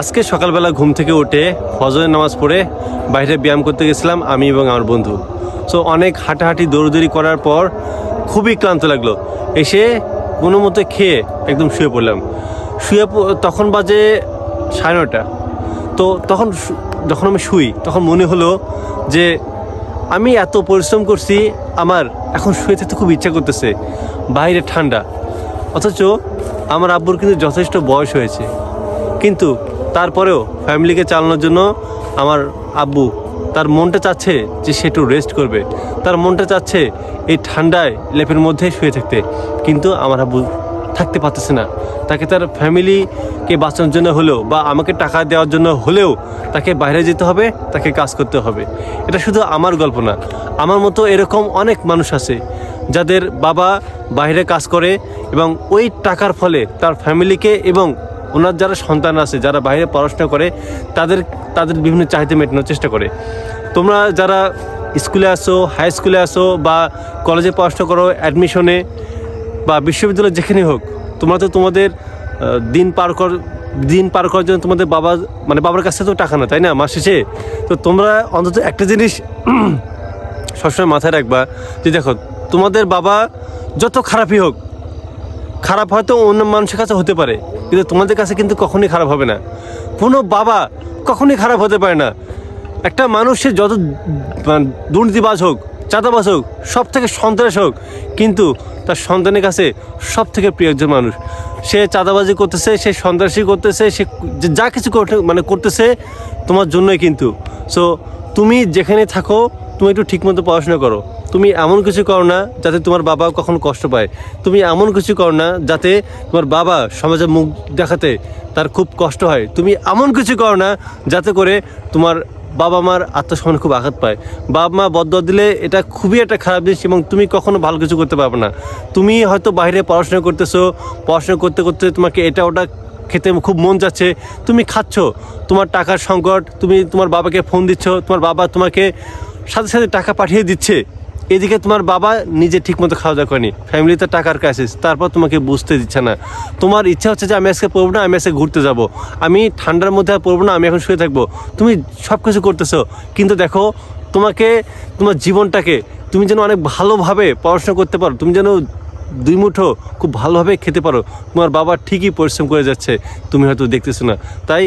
আজকে সকালবেলা ঘুম থেকে উঠে ফজরের নামাজ পড়ে বাইরে ব্যায়াম করতে গেছিলাম আমি এবং আমার বন্ধু। সো অনেক হাঁটাহাঁটি দৌড়দৌড়ি করার পর খুবই ক্লান্ত লাগলো। এসে কোনো মতো খেয়ে একদম শুয়ে পড়লাম। তখন বাজে 9:30। তো যখন আমি শুই তখন মনে হলো যে আমি এত পরিশ্রম করছি, আমার এখন শুয়ে থাকতে খুব ইচ্ছা করতেছে। বাইরে ঠান্ডা, অথচ আমার আব্বুর কিন্তু যথেষ্ট বয়স হয়েছে, কিন্তু তারপরেও ফ্যামিলিকে চালানোর জন্য আমার আব্বু তার মনটা চাচ্ছে যে সে একটু রেস্ট করবে, তার মনটা চাচ্ছে এই ঠান্ডায় লেপের মধ্যে শুয়ে থাকতে, কিন্তু আমার আব্বু থাকতে পারতেছে না। তাকে তার ফ্যামিলিকে বাঁচানোর জন্য হলেও বা আমাকে টাকা দেওয়ার জন্য হলেও তাকে বাইরে যেতে হবে, তাকে কাজ করতে হবে। এটা শুধু আমার গল্প না, আমার মতো এরকম অনেক মানুষ আছে যাদের বাবা বাইরে কাজ করে এবং ওই টাকার ফলে তার ফ্যামিলিকে এবং ওনার যারা সন্তান আছে যারা বাইরে পড়াশোনা করে তাদের বিভিন্ন চাহিদা মেটানোর চেষ্টা করে। তোমরা যারা স্কুলে আসো, হাই স্কুলে আসো বা কলেজে পড়াশোনা করো, অ্যাডমিশনে বা বিশ্ববিদ্যালয় যেখানেই হোক, তোমরা তো তোমাদের দিন পার করার জন্য তোমাদের বাবার কাছে তো টাকা না, তাই না, মাস শেষে। তো তোমরা অন্তত একটা জিনিস সবসময় মাথায় রাখবা যে দেখো, তোমাদের বাবা যত খারাপই হোক, খারাপ হয়তো অন্য মানুষের কাছে হতে পারে, কিন্তু তোমাদের কাছে কিন্তু কখনই খারাপ হবে না। কোনো বাবা কখনই খারাপ হতে পারে না। একটা মানুষের যত দুর্নীতিবাজ হোক, চাঁদাবাজ হোক, সব থেকে সন্ত্রাস হোক, কিন্তু তার সন্তানের কাছে সব থেকে প্রিয় একজন মানুষ। সে চাঁদাবাজি করতেছে, সে সন্ত্রাসী করতেছে, সে যা কিছু করতেছে তোমার জন্যই কিন্তু। সো তুমি যেখানে থাকো তুমি একটু ঠিকমতো পড়াশোনা করো। তুমি এমন কিছু করো না যাতে তোমার বাবা কখনো কষ্ট পায়। তুমি এমন কিছু করো না যাতে তোমার বাবা সমাজে মুখ দেখাতে তার খুব কষ্ট হয়। তুমি এমন কিছু করো না যাতে করে তোমার বাবা মার আত্মসম্মান খুব আঘাত পায়। বাবা মা বদদোয়া দিলে এটা খুবই একটা খারাপ জিনিস এবং তুমি কখনো ভালো কিছু করতে পারবে না। তুমি হয়তো বাইরে পড়াশোনা করতেছো, পড়াশোনা করতে করতে তোমাকে এটা ওটা খেতে খুব মন যাচ্ছে, তুমি খাচ্ছ, তোমার টাকার সংকট, তুমি তোমার বাবাকে ফোন দিচ্ছ, তোমার বাবা তোমাকে সাথে সাথে টাকা পাঠিয়ে দিচ্ছে, এদিকে তোমার বাবা নিজে ঠিকমতো খাওয়া দাওয়া করেনি, ফ্যামিলিতে টাকার ক্রাইসিস, তারপর তোমাকে বুঝতে দিচ্ছে না। তোমার ইচ্ছা হচ্ছে যে আমি আজকে পড়বো না, আমি আজকে ঘুরতে যাব, আমি ঠান্ডার মধ্যে আর পড়বো না, আমি এখন শুয়ে থাকবো। তুমি সব কিছু করতেছো, কিন্তু দেখো তোমার জীবনটাকে তুমি যেন অনেক ভালোভাবে পড়াশোনা করতে পারো, তুমি যেন 2 মুঠো খুব ভালোভাবে খেতে পারো, তোমার বাবা ঠিকই পরিশ্রম করে যাচ্ছে, তুমি হয়তো দেখতেছো না। তাই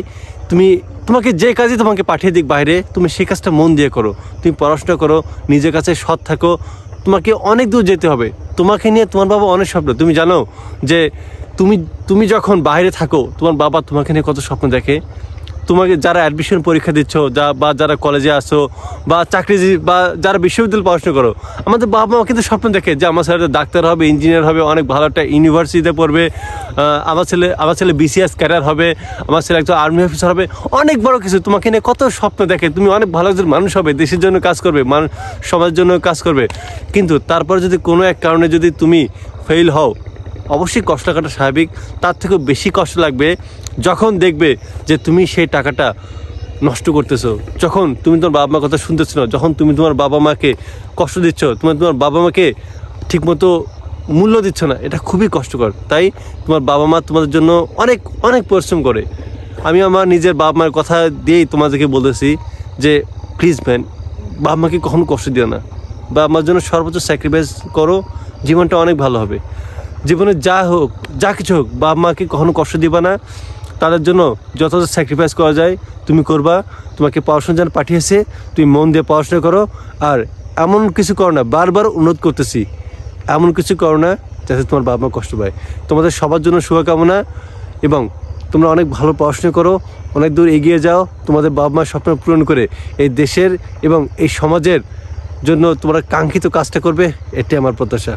তোমাকে যে কাজে তোমাকে পাঠিয়ে দিক বাইরে, তুমি সেই কাজটা মন দিয়ে করো। তুমি পড়াশোনা করো, নিজের কাছে সৎ থাকো। তোমাকে অনেক দূর যেতে হবে, তোমাকে নিয়ে তোমার বাবা অনেক স্বপ্ন। তুমি জানো যে তুমি যখন বাইরে থাকো, তোমার বাবা তোমাকে নিয়ে কত স্বপ্ন দেখে। তোমাকে যারা অ্যাডমিশন পরীক্ষা দিচ্ছ, বা যারা কলেজে আসো বা চাকরি বা যারা বিশ্ববিদ্যালয়ে পড়াশোনা করো, আমাদের বাবা মা কিন্তু স্বপ্ন দেখে যে আমার ছেলে ডাক্তার হবে, ইঞ্জিনিয়ার হবে, অনেক ভালো একটা ইউনিভার্সিটিতে পড়বে, আমার ছেলে BCS ক্যাডার হবে, আমার ছেলে একজন আর্মি অফিসার হবে, অনেক বড় কিছু তোমাকে নিয়ে কত স্বপ্ন দেখে। তুমি অনেক ভালো একজন মানুষ হবে, দেশের জন্য কাজ করবে, সমাজের জন্য কাজ করবে। কিন্তু তারপর যদি কোনো এক কারণে যদি তুমি ফেল হও, অবশ্যই কষ্ট লাগাটা স্বাভাবিক। তার থেকেও বেশি কষ্ট লাগবে যখন দেখবে যে তুমি সেই টাকাটা নষ্ট করতেছো, যখন তুমি তোমার বাবা মার কথা শুনতেছো না, যখন তুমি তোমার বাবা মাকে কষ্ট দিচ্ছ, তোমার বাবা মাকে ঠিকমতো মূল্য দিচ্ছ না। এটা খুবই কষ্টকর। তাই তোমার বাবা মা তোমাদের জন্য অনেক অনেক পরিশ্রম করে। আমি আমার নিজের বাবা মার কথা দিয়েই তোমাদেরকে বলতেছি যে প্লিজ ম্যান, বাবা মাকে কখনো কষ্ট দিও না। বাবা মার জন্য সর্বোচ্চ স্যাক্রিফাইস করো, জীবনটা অনেক ভালো হবে। জীবনে যা কিছু হোক, বাবা মাকে কখনো কষ্ট দিবা না। তাদের জন্য যত স্যাক্রিফাইস করা যায় তুমি করবা। তোমাকে পড়াশোনা যেন পাঠিয়েছে, তুমি মন দিয়ে পড়াশোনা করো। আর এমন কিছু করো না, বারবার অনুরোধ করতেছি, এমন কিছু করো না যাতে তোমার বাবা মা কষ্ট পায়। তোমাদের সবার জন্য শুভকামনা এবং তোমরা অনেক ভালো পড়াশোনা করো, অনেক দূর এগিয়ে যাও, তোমাদের বাবা মার স্বপ্ন পূরণ করে এই দেশের এবং এই সমাজের জন্য তোমরা কাঙ্ক্ষিত কাজটা করবে, এটাই আমার প্রত্যাশা।